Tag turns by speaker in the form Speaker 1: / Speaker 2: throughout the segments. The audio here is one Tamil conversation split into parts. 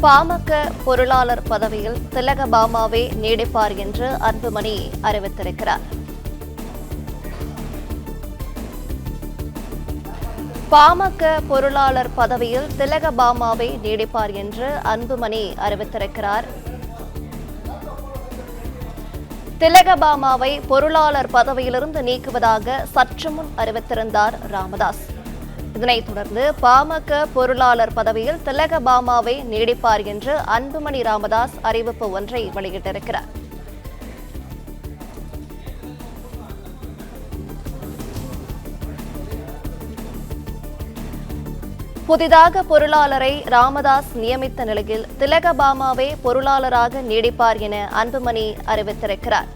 Speaker 1: பாமக பொருளாளர் பதவியில் திலகபாமாவே நீடிப்பார் என்று அன்புமணி அறிவித்திருக்கிறார். பாமக பொருளாளர் பதவியில் திலகபாமாவே நீடிப்பார் என்று அன்புமணி அறிவித்திருக்கிறார். திலகபாமாவை பொருளாளர் பதவியிலிருந்து நீக்குவதாக சற்று முன் அறிவித்திருந்தார் ராமதாஸ். இதனைத் தொடர்ந்து பாமக பொருளாளர் பதவியில் திலகபாமாவை நீடிப்பார் என்று அன்புமணி ராமதாஸ் அறிவிப்பு ஒன்றை வெளியிட்டிருக்கிறார். புதிதாக பொருளாளரை ராமதாஸ் நியமித்த நிலையில் திலகபாமாவே பொருளாளராக நீடிப்பார் என அன்புமணி அறிவித்திருக்கிறார்.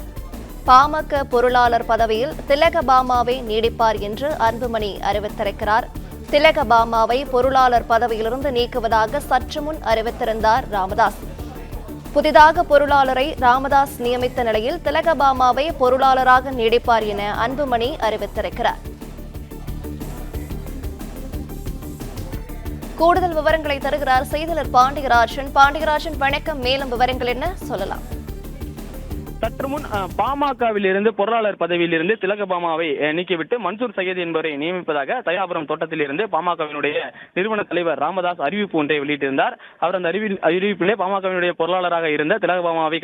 Speaker 1: பாமக பொருளாளர் பதவியில் திலகபாமாவே நீடிப்பார் என்று அன்புமணி அறிவித்திருக்கிறார். திலகபாமாவை பொருளாளர் பதவியிலிருந்து நீக்குவதாக சற்று முன் அறிவித்திருந்தார் ராமதாஸ். புதிதாக பொருளாளரை ராமதாஸ் நியமித்த நிலையில் திலகபாமாவை பொருளாளராக நீடிப்பார் என அன்புமணி அறிவித்திருக்கிறார். கூடுதல் விவரங்களை தருகிறார் செய்தியாளர் பாண்டியராஜன். வணக்கம். மேலும் விவரங்கள் என்ன சொல்லலாம்?
Speaker 2: சற்று முன் பாமகவில் இருந்து பொருளாளர் பதவியில் இருந்து திலகபாமாவை நீக்கிவிட்டு மன்சூர் சையத் என்பவரை நியமிப்பதாக தயாபுரம் தோட்டத்தில் இருந்து பாமகவினுடைய நிறுவன தலைவர் ராமதாஸ் அறிவிப்பு ஒன்றை வெளியிட்டிருந்தார். அவர் அந்த அறிவிப்பிலே பாமகவினுடைய பொருளாளராக இருந்த திலகபாமாவை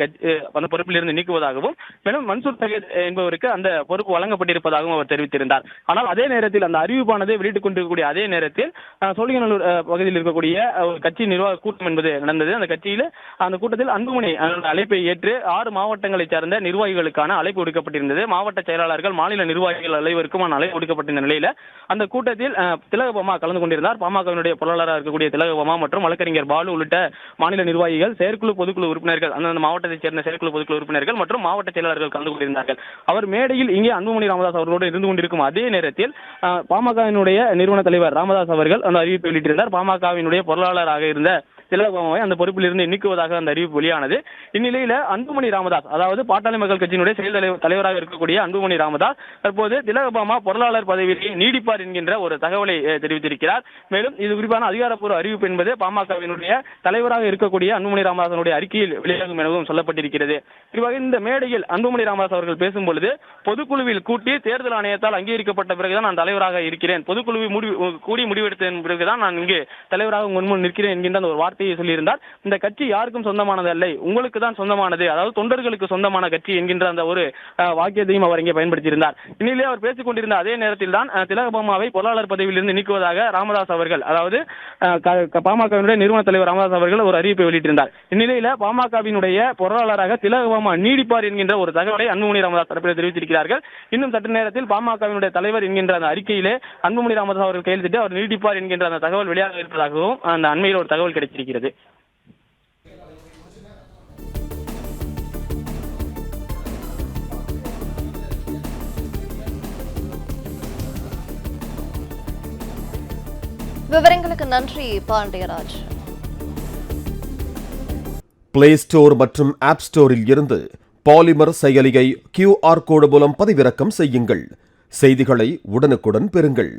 Speaker 2: அந்த பொறுப்பில் இருந்து நீக்குவதாகவும் மேலும் மன்சூர் சையத் என்பவருக்கு அந்த பொறுப்பு வழங்கப்பட்டிருப்பதாகவும் அவர் தெரிவித்திருந்தார். ஆனால் அதே நேரத்தில் அந்த அறிவிப்பானது வெளியிட்டுக் கொண்டிருக்கக்கூடிய அதே நேரத்தில் சோழிங்கநல்லூர் பகுதியில் இருக்கக்கூடிய கட்சி நிர்வாக கூட்டம் என்பது நடந்தது. அந்த கட்சியில் அந்த கூட்டத்தில் அன்புமணி அழைப்பை ஏற்று 6 மாவட்டங்களை சேர்ந்த நிர்வாகிகளுக்கான அழைப்பு விடுக்கப்பட்டிருந்தது. மாவட்ட செயலாளர்கள், மாநில நிர்வாகிகள் அனைவருக்கும் அழைப்பு விடுக்கப்பட்டிருந்த நிலையில அந்த கூட்டத்தில் திலகபாமா கலந்து கொண்டிருந்தார். பாமகவினுடைய பொருளாளராக இருக்கக்கூடிய திலகபாமா மற்றும் வழக்கறிஞர் பாலு உள்ளிட்ட மாநில நிர்வாகிகள், செயற்குழு பொதுக்குழு உறுப்பினர்கள், அந்த மாவட்டத்தைச் சேர்ந்த செயற்குழு பொதுக்குழு உறுப்பினர்கள் மற்றும் மாவட்ட செயலாளர்கள் கலந்து கொண்டிருந்தார்கள். அவர் மேடையில் இங்கே அன்புமணி ராமதாஸ் அவர்களோடு இருந்து கொண்டிருக்கும் அதே நேரத்தில் பாமகவினுடைய நிறுவன தலைவர் ராமதாஸ் அவர்கள் அந்த அறிவிப்பை வெளியிட்டிருந்தார். பாமகவினுடைய பொருளாளராக இருந்த திலகபாமாவை அந்த பொறுப்பில் இருந்து நீக்குவதாக அந்த அறிவிப்பு வெளியானது. இந்நிலையில அன்புமணி ராமதாஸ், அதாவது பாட்டாளி மக்கள் கட்சியினுடைய செயல் தலைவராக இருக்கக்கூடிய அன்புமணி ராமதாஸ் தற்போது திலகபாமா பொருளாளர் பதவியிலேயே நீடிப்பார் என்கின்ற ஒரு தகவலை தெரிவித்திருக்கிறார். மேலும் இது குறிப்பான அதிகாரப்பூர்வ அறிவிப்பு என்பது பாமகவினுடைய தலைவராக இருக்கக்கூடிய அன்புமணி ராமதாசனுடைய அறிக்கையில் வெளியாகும் எனவும் சொல்லப்பட்டிருக்கிறது. குறிப்பாக இந்த மேடையில் அன்புமணி ராமதாஸ் அவர்கள் பேசும்பொழுது, பொதுக்குழுவில் கூட்டி தேர்தல் ஆணையத்தால் அங்கீகரிக்கப்பட்ட பிறகுதான் நான் தலைவராக இருக்கிறேன், பொதுக்குழுவில் கூடி முடிவெடுத்த பிறகுதான் நான் இங்கு தலைவராக முன் நிற்கிறேன் என்கின்ற அந்த ஒரு வார்த்தையை சொல்லியிருந்தார். இந்த கட்சி யாருக்கும் சொந்தமானது அல்ல, உங்களுக்கு தான் சொந்தமானது, அதாவது தொண்டர்களுக்கு சொந்தமான கட்சி என்கின்ற அந்த ஒரு வாக்கியத்தையும் அவர் இங்கே பயன்படுத்தியிருந்தார். இந்நிலையில் அவர் பேசிக் கொண்டிருந்த அதே நேரத்தில் தான் திலகபாமாவை பொருளாளர் பதவியில் இருந்து நீக்குவதாக ராமதாஸ் அவர்கள், அதாவது பாமகவினுடைய நிறுவன தலைவர் ராமதாஸ் அவர்கள் ஒரு அறிவிப்பை வெளியிட்டிருந்தார். இந்நிலையில பாமகவினுடைய பொருளாளராக திலகபாமா நீடிப்பார் என்கின்ற ஒரு தகவலை அன்புமணி ராமதாஸ் தரப்பில் தெரிவித்திருக்கிறார்கள். இன்னும் சற்று நேரத்தில் பாமகவினுடைய தலைவர் என்கின்ற அந்த அறிக்கையிலே அன்புமணி ராமதாஸ் அவர்கள் கையெழுத்திட்டு அவர் நீடிப்பார் என்கின்ற அந்த தகவல் வெளியாக இருப்பதாகவும் அந்த அண்மையில் ஒரு தகவல் கிடைத்திருக்கிறது.
Speaker 1: விவரங்களுக்கு நன்றி பாண்டியராஜ்.
Speaker 3: பிளே ஸ்டோர் மற்றும் ஆப் ஸ்டோரில் இருந்து பாலிமர் செயலியை QR கோடு மூலம் பதிவிறக்கம் செய்யுங்கள். செய்திகளை உடனுக்குடன் பெறுங்கள்.